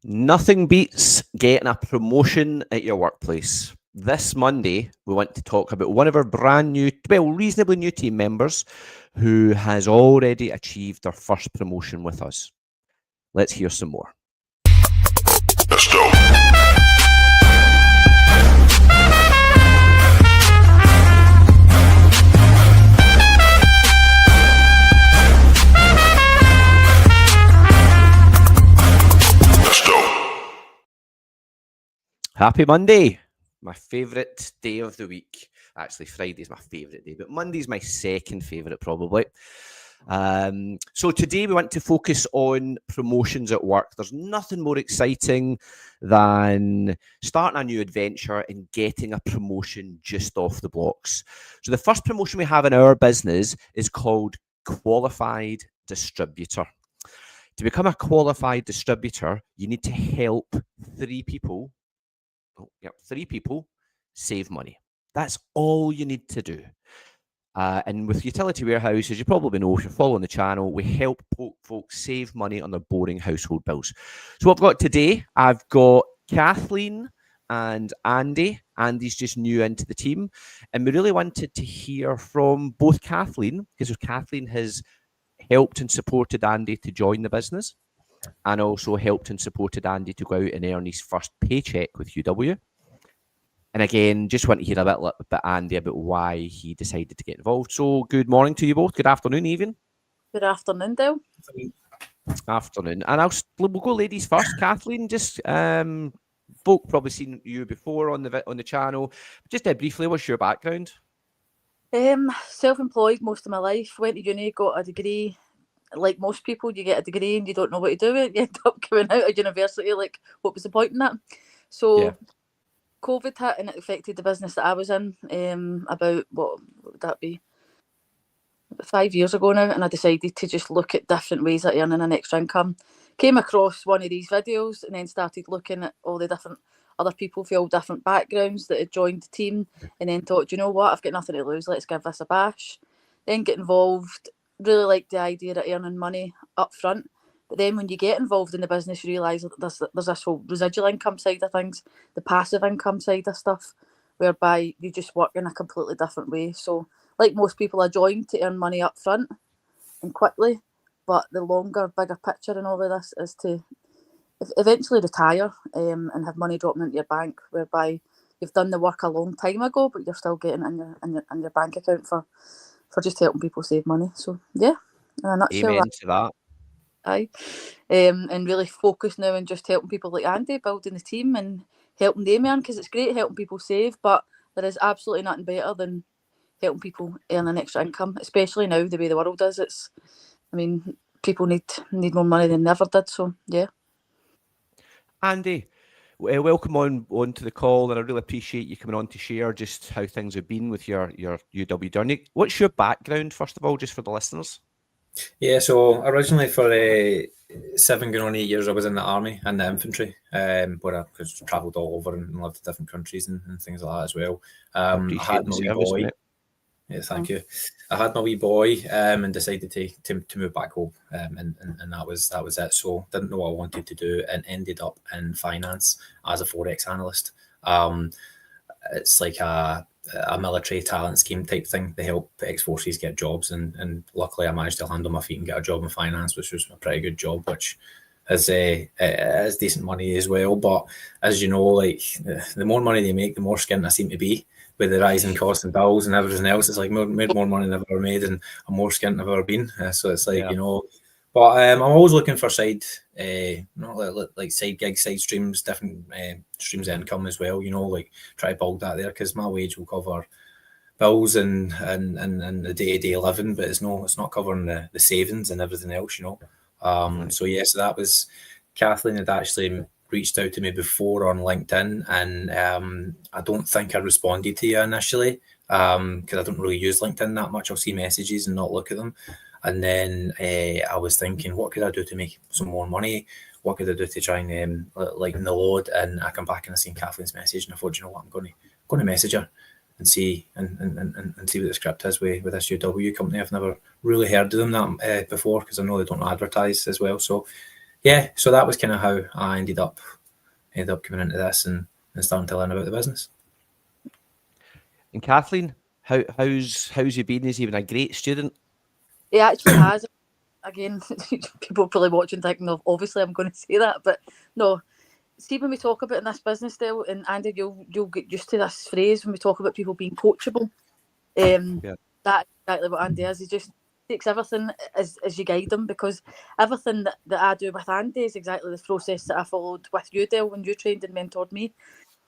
Nothing beats getting a promotion at your workplace. This Monday, we want to talk about one of our reasonably new team members who has already achieved their first promotion with us. Let's hear some more. Let's go. Happy Monday, my favourite day of the week. Actually, Friday's my favourite day, but Monday's my second favourite probably. So today we want to focus on promotions at work. There's nothing more exciting than starting a new adventure and getting a promotion just off the blocks. So the first promotion we have in our business is called Qualified Distributor. To become a qualified distributor, you need to help three people save money. That's all you need to do. And with utility warehouses, you probably know if you're following the channel, we help folks save money on their boring household bills. So what I've got today, I've got Kathleen and Andy. Andy's just new into the team. And we really wanted to hear from both Kathleen, because Kathleen has helped and supported Andy to join the business, and also helped and supported Andy to go out and earn his first paycheck with UW. And again, just want to hear a bit about Andy, about why he decided to get involved. So good morning to you both. Good afternoon, even. Good afternoon, Dale. Afternoon. And we'll go ladies first. Kathleen, just folk probably seen you before on the channel. Just briefly, what's your background? Self-employed most of my life. Went to uni, got a degree. Like most people, you get a degree and you don't know what to do with it. You end up coming out of university, like, what was the point in that? So COVID hit and it affected the business that I was in about, what would that be? About 5 years ago now, and I decided to just look at different ways of earning an extra income. Came across one of these videos and then started looking at all the different other people from all different backgrounds that had joined the team, and then thought, you know what, I've got nothing to lose, let's give this a bash. Then get involved. Really like the idea of earning money up front, but then when you get involved in the business, you realise that there's this whole residual income side of things, the passive income side of stuff, whereby you just work in a completely different way. So like most people, I joined to earn money up front and quickly, but the longer, bigger picture in all of this is to eventually retire and have money dropping into your bank, whereby you've done the work a long time ago, but you're still getting in your bank account for just helping people save money. So yeah, in a nutshell. Amen to that. Aye. And really focus now on just helping people like Andy, building the team and helping them earn, because it's great helping people save, but there is absolutely nothing better than helping people earn an extra income, especially now the way the world is. People need more money than they ever did. So yeah. Andy, welcome on to the call, and I really appreciate you coming on to share just how things have been with your UW journey. What's your background, first of all, just for the listeners? Yeah, so originally for 7 going on 8 years, I was in the army and the infantry, where I travelled all over and lived in different countries and things like that as well. I had my wee boy. Yeah, thank you. I had my wee boy and decided to move back home, and that was it. So didn't know what I wanted to do, and ended up in finance as a Forex analyst. It's like a military talent scheme type thing. They help ex-forces get jobs, and luckily I managed to land on my feet and get a job in finance, which was a pretty good job, which has decent money as well. But as you know, like the more money they make, the more skint I seem to be. With the rising costs and bills and everything else, it's like made more money than I've ever made, and I'm more skint than I've ever been. So it's like, you know, but I'm always looking for side, like side gigs, side streams, different streams of income as well. You know, like try to build that there, because my wage will cover bills and the day-to-day living, but it's not covering the savings and everything else. You know, so that was Kathleen had actually reached out to me before on LinkedIn, and I don't think I responded to you initially because I don't really use LinkedIn that much. I'll see messages and not look at them. And then I was thinking, what could I do to make some more money? What could I do to try and lighten the load? And I come back and I seen Kathleen's message, and I thought, you know what, I'm going to message her and see and see what the script is with this UW company. I've never really heard of them that before, because I know they don't advertise as well. So yeah, so that was kind of how I ended up coming into this and starting to learn about the business. And Kathleen, how's he been? Has he been a great student? He actually has. Again, people probably watching thinking, of obviously I'm going to say that, but no. See, when we talk about in this business style, and Andy, you'll get used to this phrase when we talk about people being coachable. That's exactly what Andy is. He just takes everything as you guide them, because everything that I do with Andy is exactly the process that I followed with you, Del, when you trained and mentored me.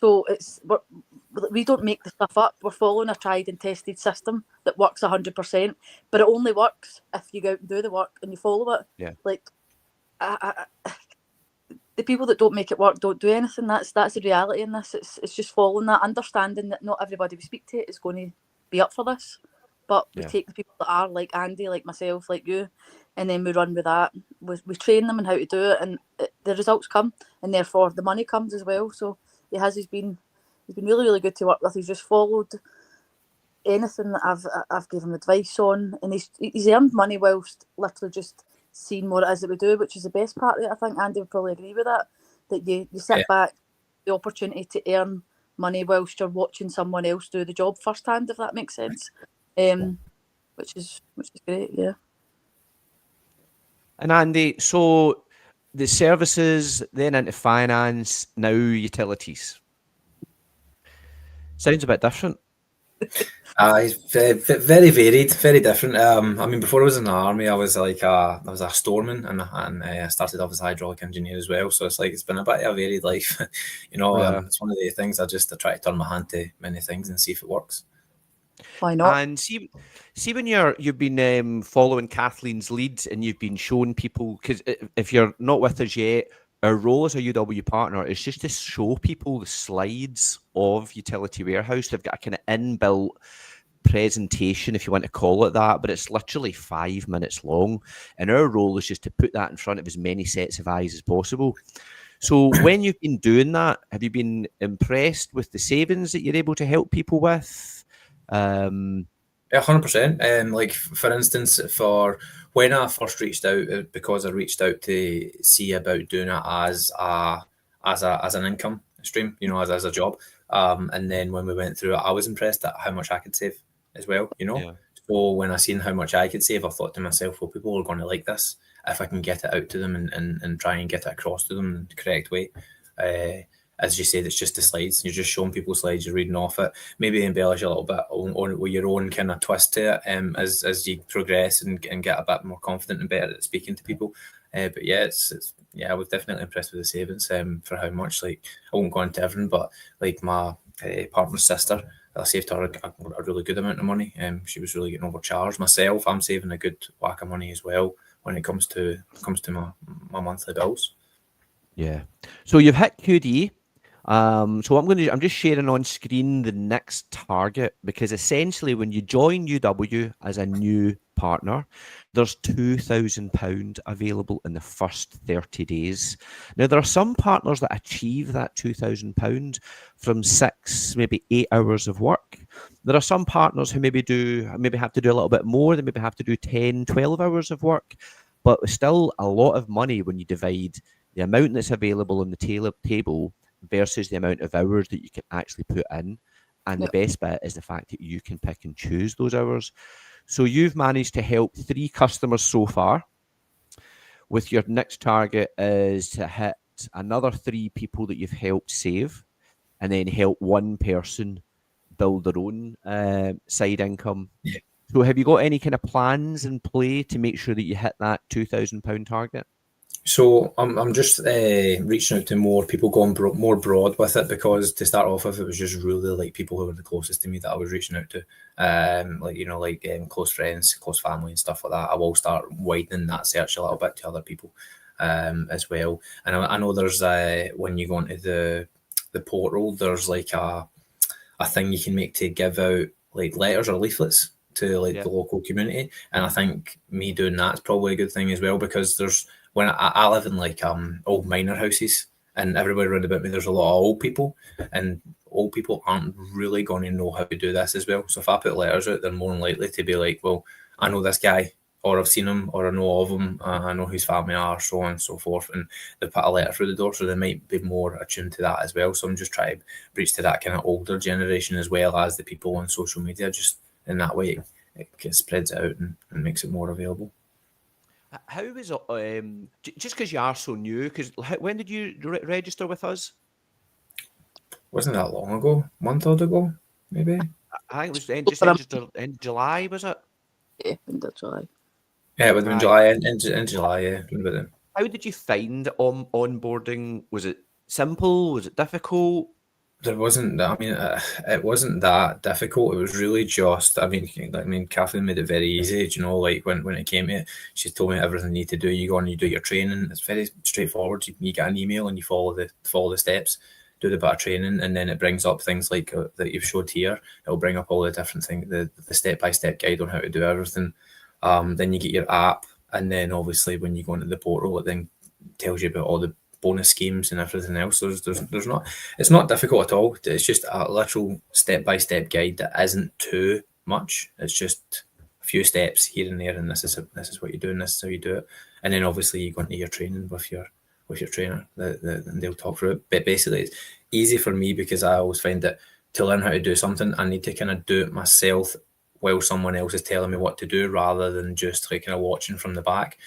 So we don't make the stuff up. We're following a tried and tested system that works 100%, but it only works if you go out and do the work and you follow it. Yeah. Like, the people that don't make it work don't do anything. That's the reality in this. It's just following that, understanding that not everybody we speak to is going to be up for this, but we take the people that are, like Andy, like myself, like you, and then we run with that. We train them on how to do it, and the results come, and therefore the money comes as well. So he's been really, really good to work with. He's just followed anything that I've given him advice on, and he's earned money whilst literally just seeing what it is that we do, which is the best part of it. I think Andy would probably agree with that you sit back, the opportunity to earn money whilst you're watching someone else do the job firsthand, if that makes sense. Which is great, yeah. And Andy, so the services, then into finance, now utilities. Sounds a bit different. It's very varied, very different. I mean, before I was in the army, I was a storeman, and I started off as a hydraulic engineer as well. So it's been a bit of a varied life. It's one of the things I try to turn my hand to many things and see if it works. Why not? And see when you've been following Kathleen's lead and you've been showing people, because if you're not with us yet, our role as a UW partner is just to show people the slides of Utility Warehouse. They've got a kind of inbuilt presentation, if you want to call it that, but it's literally 5 minutes long. And our role is just to put that in front of as many sets of eyes as possible. So when you've been doing that, have you been impressed with the savings that you're able to help people with? 100%. Like, for instance, for when I first reached out, because I reached out to see about doing it as an income stream, as a job. And then when we went through it, I was impressed at how much I could save as well, Yeah. So when I seen how much I could save, I thought to myself, well, people are going to like this if I can get it out to them and try and get it across to them in the correct way. As you said, it's just the slides. You're just showing people slides, you're reading off it. Maybe embellish a little bit on with your own kind of twist to it as you progress and get a bit more confident and better at speaking to people. But yeah, I was definitely impressed with the savings for how much. Like, I won't go into everything, but like my partner's sister, I saved her a really good amount of money. She was really getting overcharged. Myself, I'm saving a good whack of money as well when it comes to my monthly bills. Yeah. So you've hit QD. So I'm just sharing on screen the next target, because essentially when you join UW as a new partner, there's £2,000 available in the first 30 days. Now, there are some partners that achieve that £2,000 from 6, maybe 8 hours of work. There are some partners who maybe have to do a little bit more. They maybe have to do 10, 12 hours of work, but it's still a lot of money when you divide the amount that's available on the table versus the amount of hours that you can actually put in. And the best bit is the fact that you can pick and choose those hours. So you've managed to help 3 customers so far. With your next target is to hit another 3 people that you've helped save, and then help 1 person build their own side income. Yeah. So have you got any kind of plans in play to make sure that you hit that £2,000 target? So I'm just reaching out to more people, going more broad with it, because to start off with, it was just really like people who were the closest to me that I was reaching out to, close friends, close family and stuff like that. I will start widening that search a little bit to other people as well. And I know there's when you go into the portal, there's like a thing you can make to give out like letters or leaflets to the local community. And I think me doing that's probably a good thing as well, because when I live in like old miner houses, and everybody around about me, there's a lot of old people, and old people aren't really going to know how to do this as well. So if I put letters out, they're more likely to be like, well, I know this guy or I've seen him, or I know of him, I know whose family are, so on and so forth, and they put a letter through the door, so they might be more attuned to that as well. So I'm just trying to reach to that kind of older generation as well as the people on social media, just in that way it spreads it out and makes it more available. How is it, just because you are so new, because when did you register with us? Wasn't that long ago? Month odd ago, maybe? I think it was just registered in July, was it? Yeah, end of July. Yeah, it would have been July, in July, yeah. How did you find onboarding? Was it simple? Was it difficult? There wasn't. I mean, it wasn't that difficult. It was really just. I mean, Kathleen made it very easy. You know, like when it came to it, she told me everything you need to do. You go and you do your training. It's very straightforward. You get an email and you follow the steps, do the bit of training, and then it brings up things like that you've showed here. It'll bring up all the different things, the step-by-step guide on how to do everything. Then you get your app, and then obviously when you go into the portal, it then tells you about all the bonus schemes and everything else. There's not. It's not difficult at all. It's just a literal step-by-step guide that isn't too much. It's just a few steps here and there, and this is what you do, and this is how you do it. And then obviously you go into your training with your trainer, and they'll talk through it. But basically, it's easy for me because I always find that to learn how to do something, I need to kind of do it myself while someone else is telling me what to do, rather than just like kind of watching from the back.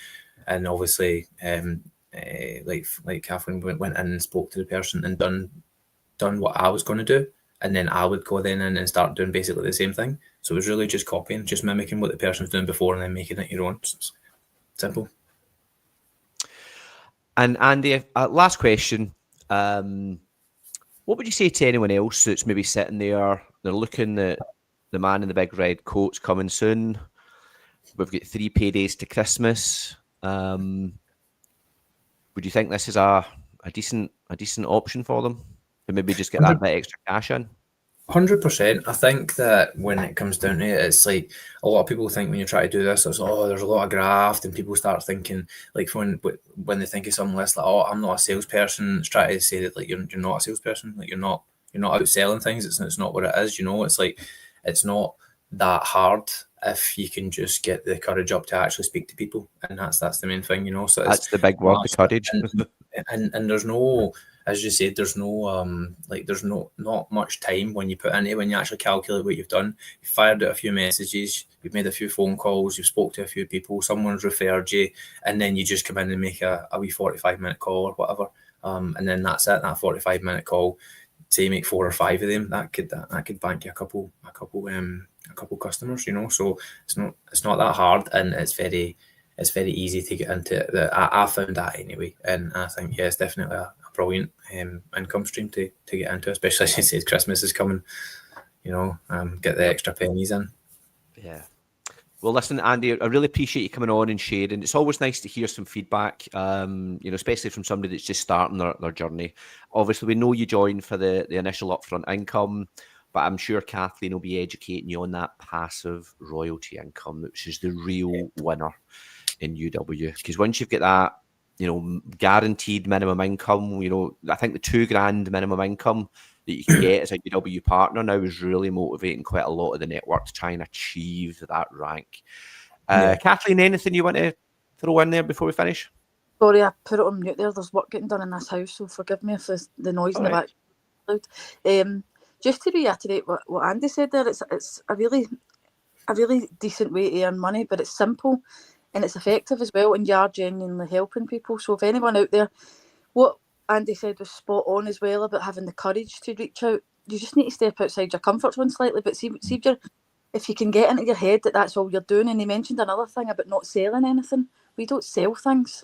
And obviously, like Kathleen went in and spoke to the person and done what I was going to do, and then I would go then in and start doing basically the same thing. So it was really just copying, just mimicking what the person's doing before, and then making it your own. So it's simple. And Andy, last question. What would you say to anyone else that's maybe sitting there, they're looking at the man in the big red coat's coming soon? We've got 3 paydays to Christmas. Would you think this is a decent option for them to maybe just get that bit extra cash in? 100%. I think that when it comes down to it, it's like a lot of people think when you try to do this, it's there's a lot of graft, and people start thinking like when they think of something less like, I'm not a salesperson. It's trying to say that like you're not a salesperson, like you're not out selling things. It's not what it is. You know, it's like it's not that hard if you can just get the courage up to actually speak to people, and that's the main thing. You know, so that's the big word, the courage. and there's no. As you said, there's no there's not much time when you put in it, when you actually calculate what you've done. You fired out a few messages, you've made a few phone calls, you've spoke to a few people, someone's referred you, and then you just come in and make a wee 45-minute call or whatever. And then that's it, that 45-minute call. Say you make 4 or 5 of them, that could bank you a couple customers, you know. So it's not that hard, and it's very easy to get into it. I found that anyway, and I think it's definitely a brilliant income stream to get into, especially as you said, Christmas is coming, you know, get the extra pennies in. Yeah. Well, listen, Andy, I really appreciate you coming on and sharing. It's always nice to hear some feedback, especially from somebody that's just starting their journey. Obviously, we know you joined for the initial upfront income, but I'm sure Kathleen will be educating you on that passive royalty income, which is the real winner in UW. Because once you've got that, guaranteed minimum income, I think the $2,000 minimum income that you can get as a UW partner now is really motivating quite a lot of the network to try and achieve that rank. Kathleen, anything you want to throw in there before we finish? Sorry, I put it on mute there. There's work getting done in this house, so forgive me if the noise in the back is loud. Just to reiterate what Andy said there, it's a really decent way to earn money, but it's simple and it's effective as well, and you are genuinely helping people. So if anyone out there, what Andy said was spot on as well about having the courage to reach out. You just need to step outside your comfort zone slightly, but see if you can get into your head that that's all you're doing. And he mentioned another thing about not selling anything. We don't sell things.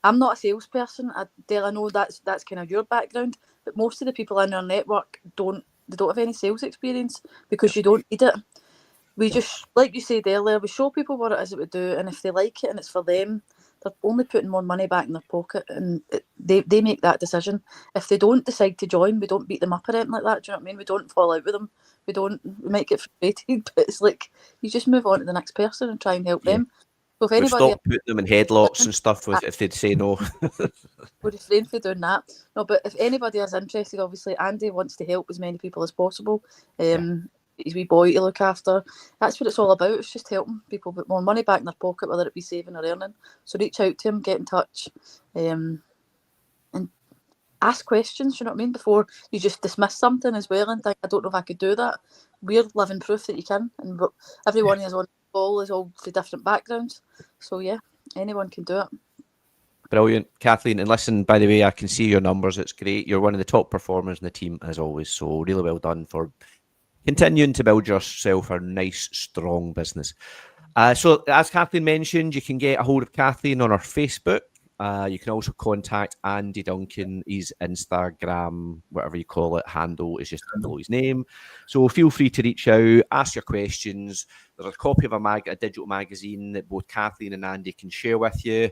I'm not a salesperson. Dale, I know that's kind of your background, but most of the people in our network don't have any sales experience because you don't need it. We just, like you said earlier, we show people what it is that we do, and if they like it and it's for them, they're only putting more money back in their pocket, and they make that decision. If they don't decide to join, we don't beat them up or anything like that. Do you know what I mean? We don't fall out with them. We might get frustrated, but it's like you just move on to the next person and try and help them. So if anybody stop putting them in headlocks and stuff if they'd say no. We'll refrain from doing that. No, but if anybody is interested, obviously Andy wants to help as many people as possible. his wee boy to look after. That's what it's all about. It's just helping people put more money back in their pocket, whether it be saving or earning. So reach out to him, get in touch, and ask questions, you know what I mean, before you just dismiss something as well and think, I don't know if I could do that. We're living proof that you can, and everyone is on the ball is all for different backgrounds. So yeah, anyone can do it. Brilliant, Kathleen. And listen, by the way, I can see your numbers. It's great. You're one of the top performers in the team, as always. So really well done for continuing to build yourself a nice, strong business. So as Kathleen mentioned, you can get a hold of Kathleen on our Facebook. You can also contact Andy Duncan. His Instagram, whatever you call it, handle is just below his name. So feel free to reach out, ask your questions. There's a copy of a digital magazine that both Kathleen and Andy can share with you.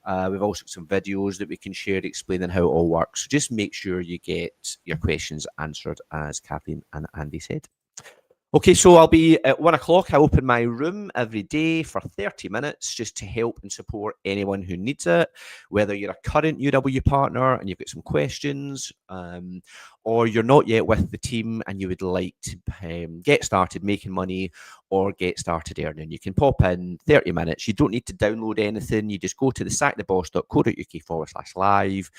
We've also got some videos that we can share explaining how it all works. So just make sure you get your questions answered, as Kathleen and Andy said. Okay, so I'll be at 1 o'clock. I open my room every day for 30 minutes just to help and support anyone who needs it, whether you're a current UW partner and you've got some questions, or you're not yet with the team and you would like to get started making money or get started earning. You can pop in 30 minutes. You don't need to download anything. You just go to the sacktheboss.co.uk/live.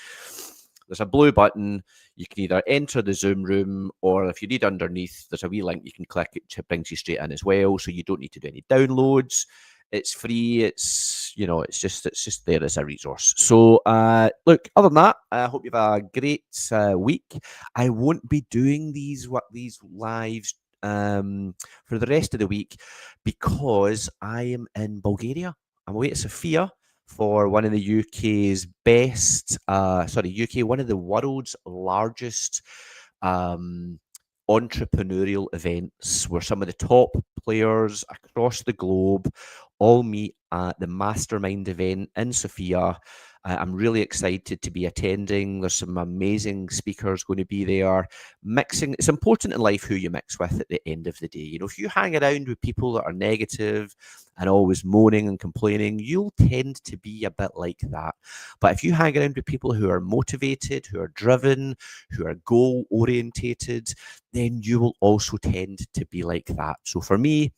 There's a blue button. You can either enter the Zoom room, or if you need underneath, there's a wee link you can click. It brings you straight in as well. So you don't need to do any downloads. It's free. It's just there as a resource. So look, other than that, I hope you have a great week. I won't be doing these lives for the rest of the week because I am in Bulgaria. I'm away at Sofia for one of the UK's best, one of the world's largest entrepreneurial events, where some of the top players across the globe all meet at the Mastermind event in Sofia. I'm really excited to be attending. There's some amazing speakers going to be there. It's important in life who you mix with at the end of the day. You know, if you hang around with people that are negative and always moaning and complaining, you'll tend to be a bit like that. But if you hang around with people who are motivated, who are driven, who are goal-orientated, then you will also tend to be like that. So for me,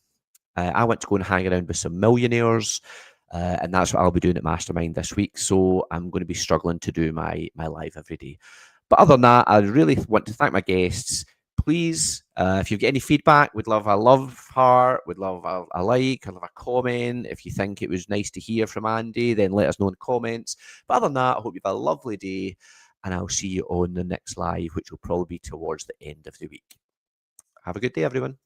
I went to go and hang around with some millionaires, and that's what I'll be doing at Mastermind this week. So I'm going to be struggling to do my live every day. But other than that, I really want to thank my guests. Please, if you've got any feedback, we'd love a love heart, we'd love a like, I'd love a comment. If you think it was nice to hear from Andy, then let us know in the comments. But other than that, I hope you have a lovely day, and I'll see you on the next live, which will probably be towards the end of the week. Have a good day, everyone.